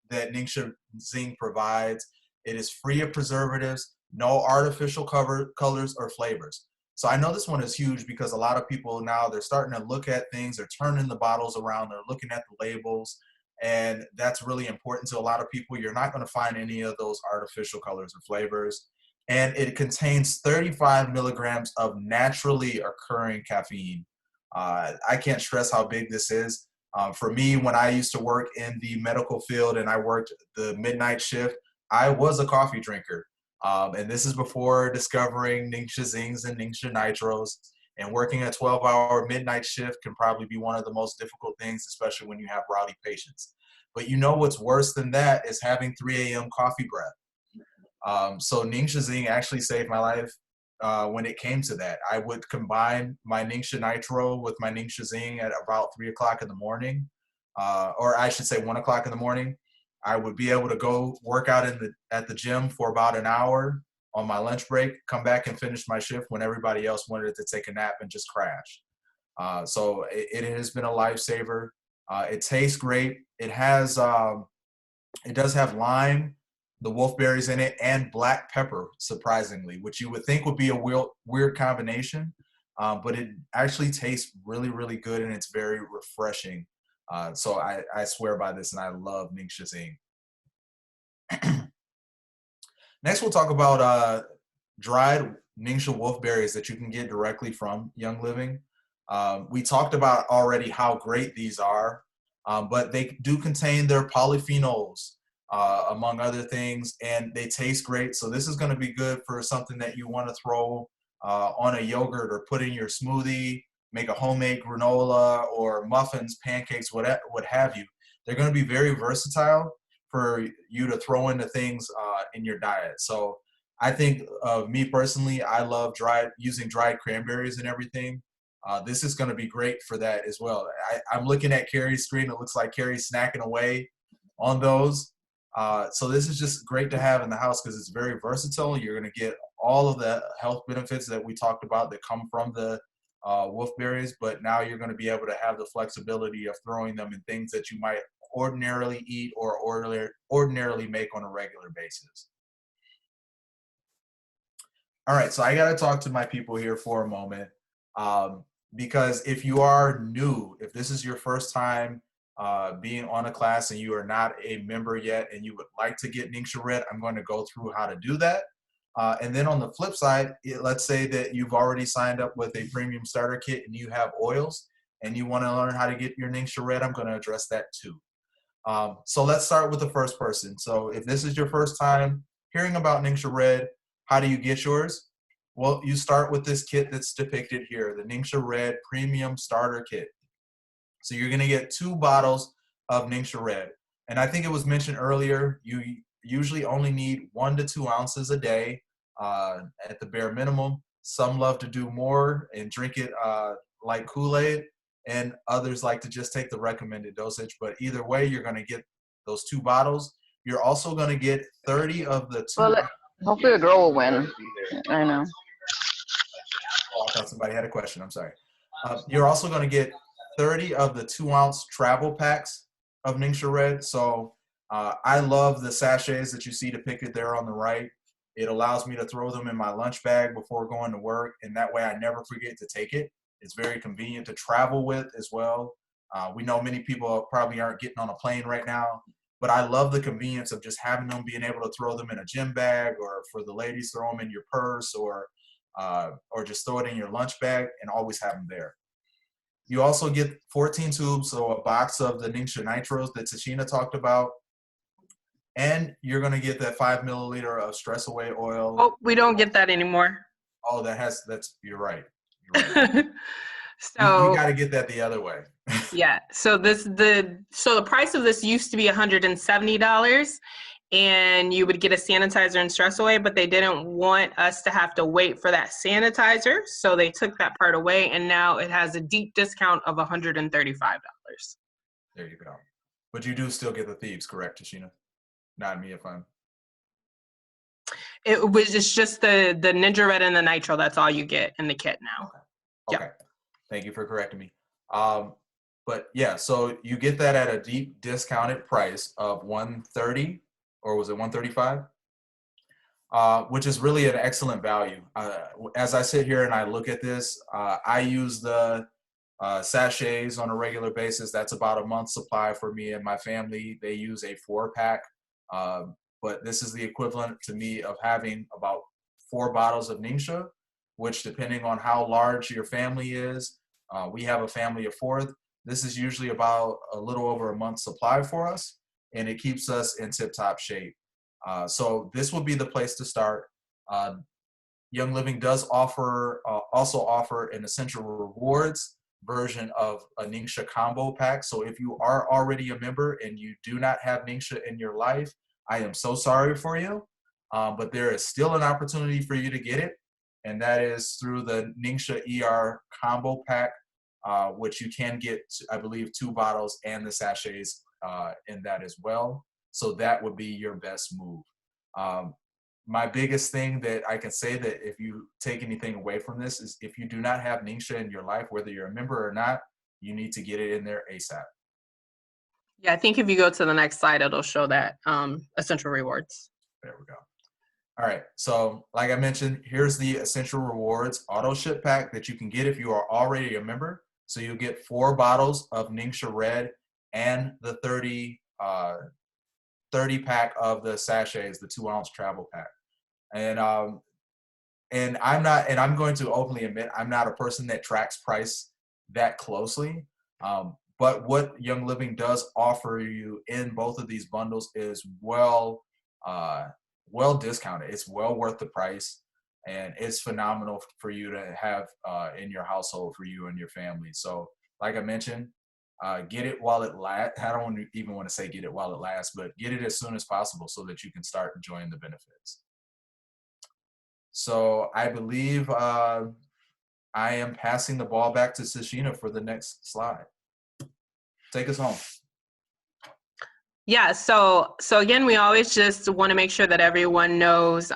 [SPEAKER 1] that Ningxia Zing provides. It is free of preservatives, no artificial colors or flavors. So I know this one is huge because a lot of people now, they're starting to look at things, they're turning the bottles around, they're looking at the labels, and that's really important to a lot of people. You're not going to find any of those artificial colors or flavors. And it contains 35 milligrams of naturally occurring caffeine. I can't stress how big this is. For me, when I used to work in the medical field and I worked the midnight shift, I was a coffee drinker. And this is before discovering Ningxia Zings and Ningxia Nitros. And working a 12-hour midnight shift can probably be one of the most difficult things, especially when you have rowdy patients. But you know what's worse than that is having 3 a.m. coffee breath. So Ningxia Zing actually saved my life when it came to that. I would combine my Ningxia Nitro with my Ningxia Zing at about 3 o'clock in the morning, or I should say 1 o'clock in the morning. I would be able to go work out at the gym for about an hour on my lunch break, come back and finish my shift when everybody else wanted to take a nap and just crash. So it has been a lifesaver. It tastes great. It does have lime, the wolfberries in it, and black pepper, surprisingly, which you would think would be a weird combination, but it actually tastes really, really good, and it's very refreshing. So I swear by this, and I love Ningxia Zing. Next, we'll talk about dried Ningxia wolfberries that you can get directly from Young Living. We talked about already how great these are, but they do contain their polyphenols, among other things, and they taste great. So this is going to be good for something that you want to throw on a yogurt or put in your smoothie, make a homemade granola or muffins, pancakes, what have you. They're going to be very versatile for you to throw into things in your diet. So I think me personally, I love using dried cranberries and everything. This is going to be great for that as well. I'm looking at Carrie's screen. It looks like Carrie's snacking away on those. So this is just great to have in the house because it's very versatile. You're going to get all of the health benefits that we talked about that come from the wolfberries, but now you're going to be able to have the flexibility of throwing them in things that you might ordinarily eat or ordinarily make on a regular basis. All right, so I got to talk to my people here for a moment, because if you are new, if this is your first time being on a class and you are not a member yet and you would like to get Ningxia Red, I'm going to go through how to do that. And then on the flip side, let's say that you've already signed up with a premium starter kit and you have oils and you want to learn how to get your Ningxia Red, I'm going to address that too. So let's start with the first person. So if this is your first time hearing about Ningxia Red, how do you get yours? Well, you start with this kit that's depicted here, the Ningxia Red Premium Starter Kit. So you're going to get 2 bottles of Ningxia Red. And I think it was mentioned earlier, you usually only need 1 to 2 ounces a day at the bare minimum. Some love to do more and drink it like Kool-Aid, and others like to just take the recommended dosage. But either way, you're going to get those 2 bottles. You're also going to get 30 of the 2.
[SPEAKER 5] Well, hopefully the girl will win. I know.
[SPEAKER 1] Oh, I thought somebody had a question. I'm sorry. You're also going to get 30 of the 2-ounce travel packs of Ningxia Red. So I love the sachets that you see depicted there on the right. It allows me to throw them in my lunch bag before going to work, and that way I never forget to take it. It's very convenient to travel with as well. We know many people probably aren't getting on a plane right now, but I love the convenience of just having them, being able to throw them in a gym bag, or for the ladies, throw them in your purse, or just throw it in your lunch bag and always have them there. You also get 14 tubes, so a box of the Ningxia Nitros that Tashina talked about. And you're going to get that 5 milliliter of Stress Away oil.
[SPEAKER 3] Oh, we don't get that anymore.
[SPEAKER 1] Oh, you're right. You're right.
[SPEAKER 3] So
[SPEAKER 1] you got to get that the other way.
[SPEAKER 3] yeah. So the price of this used to be $170, and you would get a sanitizer and Stress Away, but they didn't want us to have to wait for that sanitizer, so they took that part away, and now it has a deep discount of $135.
[SPEAKER 1] There you go. But you do still get the thieves, correct, Tashina? Not me if I'm.
[SPEAKER 3] It's just the Ninja Red and the Nitro. That's all you get in the kit now.
[SPEAKER 1] Okay. Thank you for correcting me. But yeah, so you get that at a deep discounted price of $130, or was it $135? Which is really an excellent value. As I sit here and I look at this, I use the sachets on a regular basis. That's about a month's supply for me and my family. They use a 4-pack, but this is the equivalent to me of having about 4 bottles of Ningxia, which, depending on how large your family is, we have a family of 4. This is usually about a little over a month's supply for us, and it keeps us in tip-top shape. So this would be the place to start. Young Living does also offer an Essential Rewards version of a Ningxia combo pack. So if you are already a member and you do not have Ningxia in your life, I am so sorry for you, but there is still an opportunity for you to get it, and that is through the Ningxia ER combo pack, which you can get, I believe, 2 bottles and the sachets in that as well. So that would be your best move. My biggest thing that I can say, that if you take anything away from this, is if you do not have Ningxia in your life, whether you're a member or not, you need to get it in there ASAP.
[SPEAKER 3] Yeah, I think if you go to the next slide, it'll show that Essential Rewards.
[SPEAKER 1] There we go. All right, so like I mentioned, here's the Essential Rewards auto ship pack that you can get if you are already a member. So you'll get 4 bottles of Ningxia Red and the 30 30 pack of the sachets, the 2-ounce travel pack. And I'm going to openly admit, I'm not a person that tracks price that closely. But what Young Living does offer you in both of these bundles is well discounted. It's well worth the price, and it's phenomenal for you to have in your household, for you and your family. So like I mentioned, get it while it lasts. I don't even want to say get it while it lasts, but get it as soon as possible so that you can start enjoying the benefits. So I believe I am passing the ball back to Sashina for the next slide. Take us home.
[SPEAKER 3] Yeah, so again, we always just want to make sure that everyone knows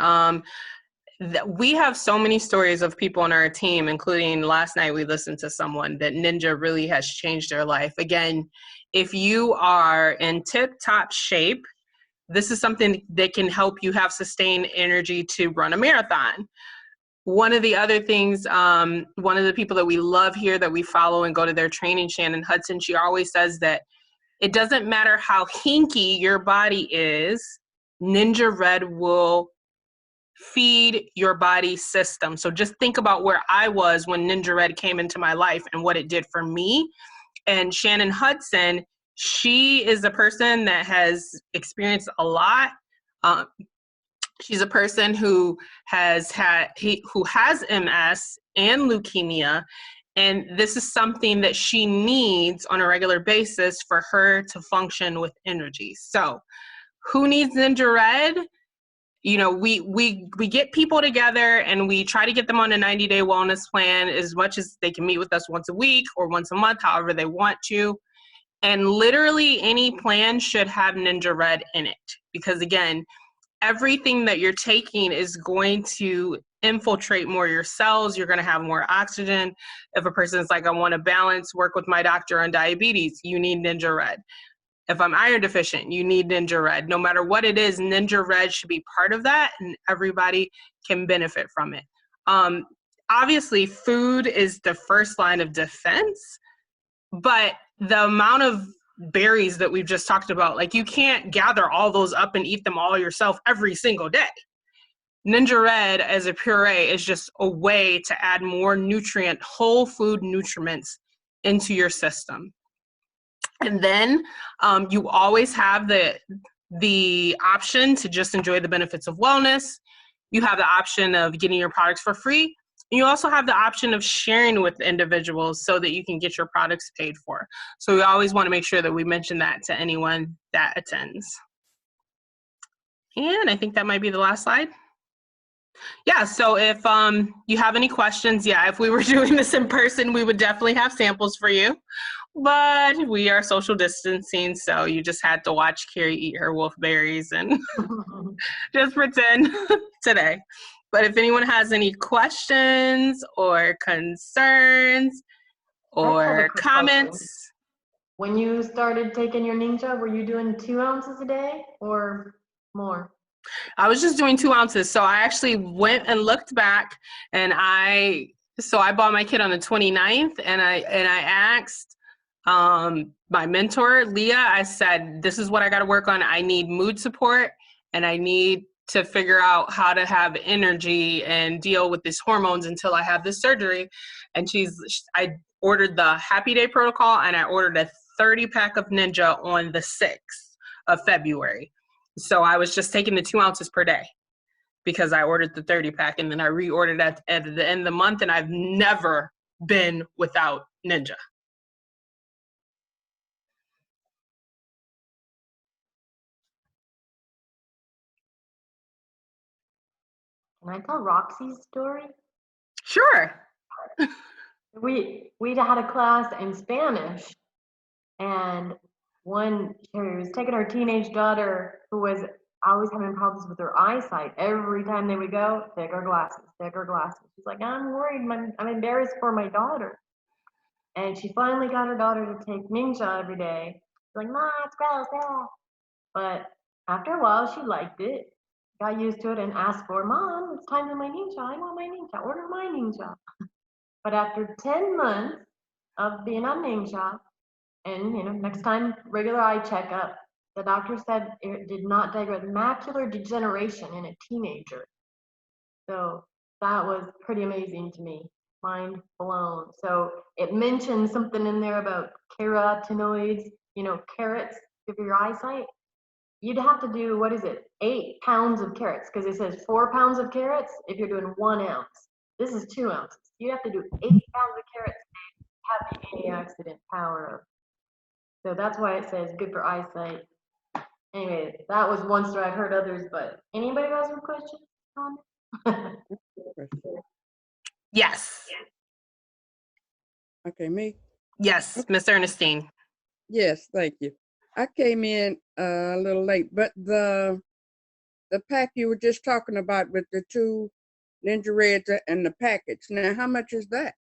[SPEAKER 3] that we have so many stories of people on our team, including last night we listened to someone that Ninja really has changed their life. Again, if you are in tip-top shape, this is something that can help you have sustained energy to run a marathon. One of the other things, one of the people that we love here that we follow and go to their training, Shannon Hudson, she always says that it doesn't matter how hinky your body is, Ninja Red will feed your body system. So just think about where I was when Ninja Red came into my life and what it did for me. And Shannon Hudson, she is a person that has experienced a lot. She's a person who has MS and leukemia, and this is something that she needs on a regular basis for her to function with energy. So who needs Ninja Red? You know, we get people together and we try to get them on a 90-day wellness plan as much as they can meet with us once a week or once a month, however they want to. And literally any plan should have Ninja Red in it, because again, everything that you're taking is going to infiltrate more your cells. You're going to have more oxygen. If a person's like, I want to balance, work with my doctor on diabetes, you need Ninja Red. If I'm iron deficient, you need Ninja Red. No matter what it is, Ninja Red should be part of that, and everybody can benefit from it. Obviously, food is the first line of defense, but the amount of berries that we've just talked about, like you can't gather all those up and eat them all yourself every single day. Ninja Red as a puree is just a way to add more nutrient, whole food nutriments into your system. And then you always have the option to just enjoy the benefits of wellness. You have the option of getting your products for free. And you also have the option of sharing with individuals so that you can get your products paid for. So we always want to make sure that we mention that to anyone that attends. And I think that might be the last slide. Yeah, so if you have any questions, yeah, if we were doing this in person, we would definitely have samples for you. But we are social distancing, so you just had to watch Carrie eat her wolfberries and just pretend today. But if anyone has any questions or concerns or comments.
[SPEAKER 4] When you started taking your Ningxia, were you doing 2 ounces a day or more?
[SPEAKER 3] I was just doing 2 ounces. So I actually went and looked back, and I bought my kit on the 29th, and I asked my mentor, Leah, I said, this is what I got to work on. I need mood support, and I need to figure out how to have energy and deal with these hormones until I have this surgery. And I ordered the Happy Day protocol, and I ordered a 30-pack of Ninja on the 6th of February. So I was just taking the 2 ounces per day because I ordered the 30-pack, and then I reordered at the end of the month, and I've never been without Ninja.
[SPEAKER 4] Can I tell Roxy's story?
[SPEAKER 3] Sure.
[SPEAKER 4] We had a class in Spanish, and she was taking her teenage daughter who was always having problems with her eyesight. Every time they would go, take her glasses, take her glasses. She's like, I'm worried, I'm embarrassed for my daughter. And she finally got her daughter to take Ningxia every day. She's like, Ma, it's gross, yeah. But after a while, she liked it, got used to it, and asked for, Mom, it's time for my Ningxia. I want my Ningxia. Order my Ningxia. But after 10 months of being on Ningxia, and next time regular eye checkup, The doctor said it did not diagnose macular degeneration in a teenager. So that was pretty amazing to me. Mind blown. So it mentioned something in there about carotenoids, you know, carrots good for your eyesight. You'd have to do, what is it, 8 pounds of carrots, because it says 4 pounds of carrots if you're doing 1 ounce. This is 2 ounces. You have to do 8 pounds of carrots to have the antioxidant power of. So that's why it says good for eyesight. Anyway, that was one story. I've heard others, but anybody else have a question on it?
[SPEAKER 3] Yes.
[SPEAKER 6] Okay, me?
[SPEAKER 3] Yes, Miss Ernestine.
[SPEAKER 6] Yes, thank you. I came in a little late, but the pack you were just talking about with the 2 Ninja Reds and the package. Now, how much is that?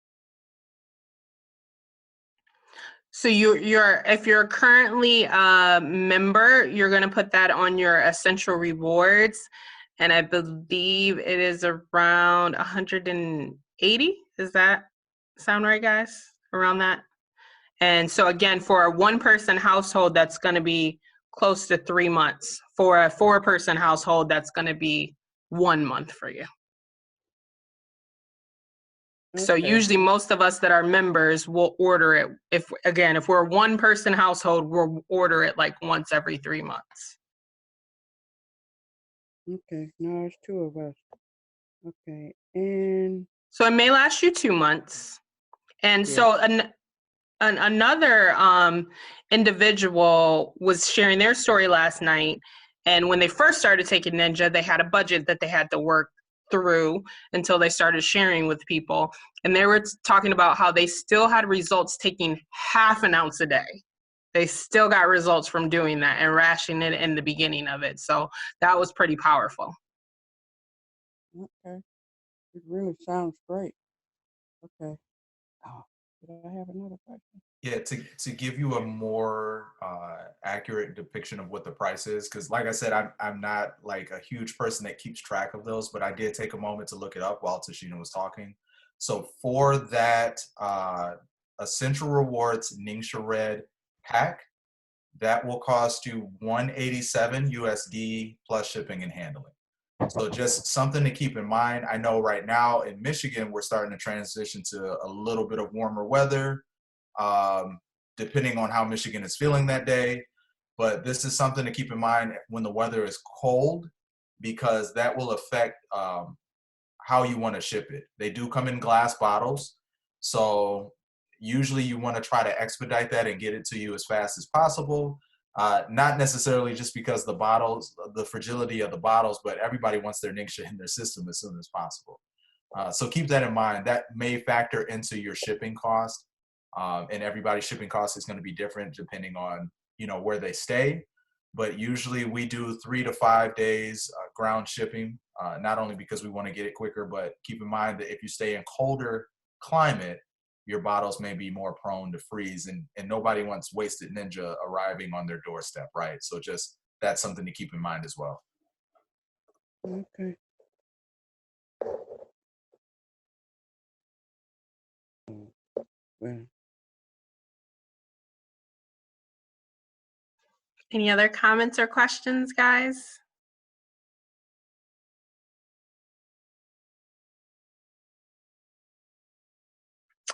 [SPEAKER 3] So you're if you're currently a member, you're going to put that on your essential rewards, and I believe it is around 180. Does that sound right, guys? Around that. And so again, for a 1-person household, that's going to be close to 3 months. For a 4-person household, that's going to be 1 month for you. So
[SPEAKER 6] Okay.
[SPEAKER 3] usually most of us that are members will order it. If we're a 1-person household, we'll order it like once every 3 months.
[SPEAKER 6] Okay, no, it's 2 of us. Okay, and
[SPEAKER 3] So it may last you 2 months. And
[SPEAKER 6] Yeah.
[SPEAKER 3] so another individual was sharing their story last night. And when they first started taking Ninja, they had a budget that they had to work through until they started sharing with people. And they were talking about how they still had results taking half an ounce a day. They still got results from doing that and rationing it in the beginning of it. So that was pretty powerful.
[SPEAKER 6] okay, it really sounds great. Okay. Oh, did I have another question?
[SPEAKER 1] Yeah, to give you a more accurate depiction of what the price is, because like I said, I'm not like a huge person that keeps track of those, but I did take a moment to look it up while Tashina was talking. So for that Essential Rewards Ningxia Red pack, that will cost you $187 USD plus shipping and handling. So just something to keep in mind. I know right now in Michigan, we're starting to transition to a little bit of warmer weather, depending on how Michigan is feeling that day. But this is something to keep in mind when the weather is cold, because that will affect how you want to ship it. They do come in glass bottles. So usually you want to try to expedite that and get it to you as fast as possible. Not necessarily just because the fragility of the bottles, but everybody wants their Ningxia in their system as soon as possible. So keep that in mind. That may factor into your shipping cost. And everybody's shipping cost is going to be different depending on, where they stay. But usually we do 3 to 5 days ground shipping, not only because we want to get it quicker, but keep in mind that if you stay in colder climate, your bottles may be more prone to freeze, and nobody wants wasted Ninja arriving on their doorstep, right? So just that's something to keep in mind as well.
[SPEAKER 6] Okay. Well,
[SPEAKER 3] Any other comments or questions, guys?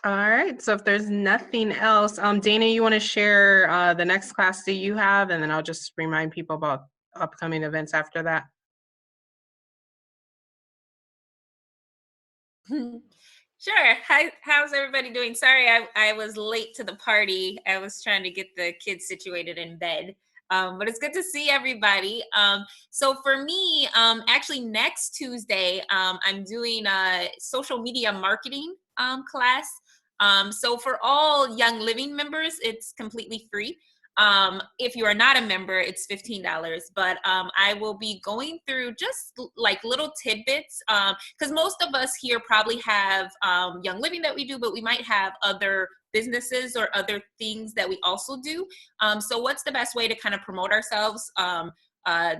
[SPEAKER 3] All right, so if there's nothing else, Dana, you want to share the next class that you have, and then I'll just remind people about upcoming events after that.
[SPEAKER 7] Sure. How's everybody doing? Sorry, I was late to the party. I was trying to get the kids situated in bed. But it's good to see everybody. So for me, actually next Tuesday, I'm doing a social media marketing class. So for all Young Living members, it's completely free. If you are not a member, it's $15, but I will be going through just like little tidbits, because most of us here probably have Young Living that we do, but we might have other businesses or other things that we also do. So what's the best way to kind of promote ourselves,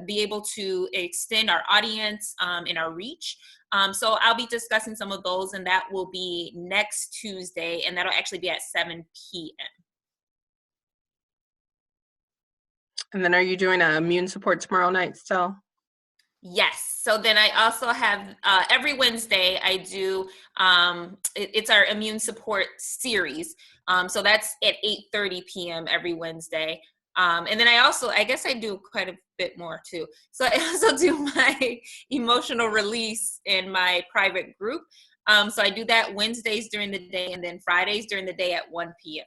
[SPEAKER 7] be able to extend our audience and our reach? So I'll be discussing some of those, and that will be next Tuesday, and that'll actually be at 7 p.m.
[SPEAKER 3] And then are you doing an immune support tomorrow night still?
[SPEAKER 7] Yes. So then I also have every Wednesday I do it's our immune support series. So that's at 8:30 p.m. every Wednesday. And then I guess I do quite a bit more too. So I also do my emotional release in my private group. So I do that Wednesdays during the day and then Fridays during the day at 1 p.m.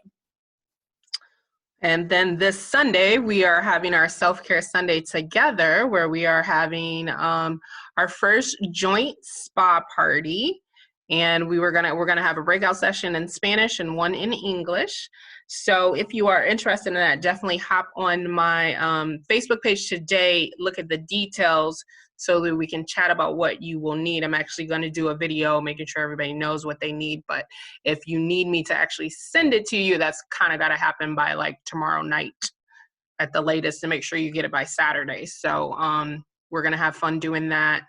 [SPEAKER 3] And then this Sunday, we are having our self-care Sunday together, where we are having our first joint spa party. And we're gonna have a breakout session in Spanish and one in English. So if you are interested in that, definitely hop on my Facebook page today, look at the details so that we can chat about what you will need. I'm actually gonna do a video making sure everybody knows what they need, but if you need me to actually send it to you, that's kind of gotta happen by like tomorrow night at the latest to make sure you get it by Saturday. So we're gonna have fun doing that.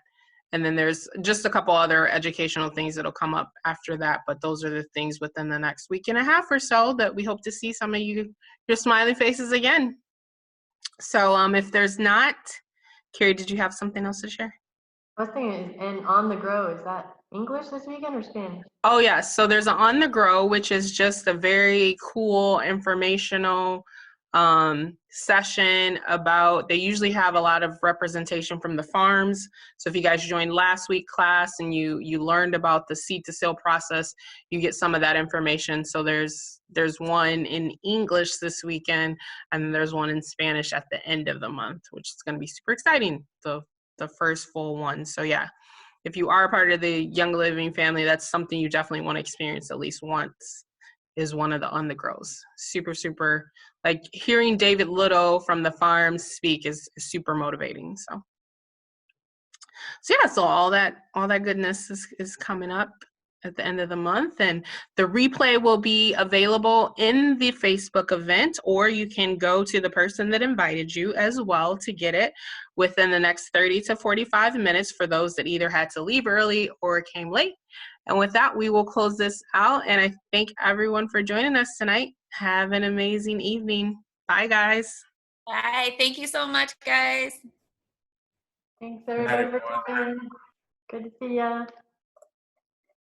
[SPEAKER 3] And then there's just a couple other educational things that'll come up after that, but those are the things within the next week and a half or so that we hope to see some of you, your smiley faces again. So if there's not, Carrie, did you have something else to share?
[SPEAKER 4] I was thinking, and On the Grow, is that English this weekend or Spanish?
[SPEAKER 3] Oh, yes. So there's an On the Grow, which is just a very cool informational session about, they usually have a lot of representation from the farms. So if you guys joined last week class and you learned about the seed to sale process, you get some of that information. So there's one in English this weekend, and there's one in Spanish at the end of the month, which is going to be super exciting, the first full one. So yeah, if you are a part of the Young Living family, that's something you definitely want to experience at least once, is one of the On the Grows. Super, super, like hearing David Little from the farms speak is super motivating. So yeah, so all that goodness is coming up at the end of the month, and the replay will be available in the Facebook event, or you can go to the person that invited you as well to get it within the next 30 to 45 minutes for those that either had to leave early or came late. And with that, we will close this out, and I thank everyone for joining us tonight. Have an amazing evening. Bye, guys.
[SPEAKER 7] Bye. Thank you so much, guys.
[SPEAKER 4] Thanks everybody for coming. Good to see ya.